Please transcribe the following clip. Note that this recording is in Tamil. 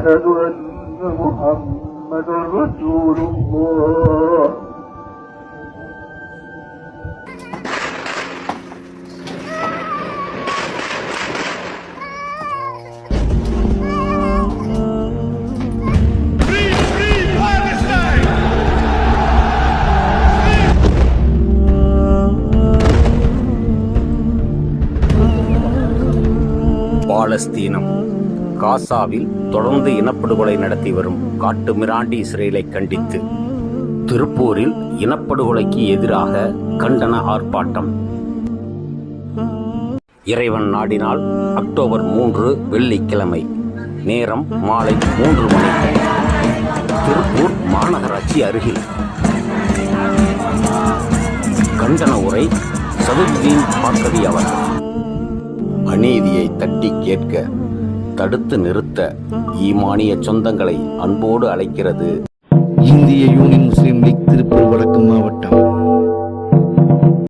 أشهد أن محمدا رسول الله. பாலஸ்தீனம் காசாவில் தொடர்ந்து இனப்படுகொலை நடத்தி வரும் காட்டு மிராண்டி இஸ்ரேலை கண்டித்து திருப்பூரில் இனப்படுகொலைக்கு எதிராக கண்டன ஆர்ப்பாட்டம். இறைவன் நாடினால் அக்டோபர் 3 வெள்ளிக்கிழமை, நேரம் மாலை 3 மணி, திருப்பூர் மாநகராட்சி அருகில். கண்டன உரை சதுர்தீன் பாக்கவி அவர்கள். அநீதியை தட்டி கேட்க, தடுத்து நிறுத்த ஈமானிய சொந்தங்களை அன்போடு அழைக்கிறது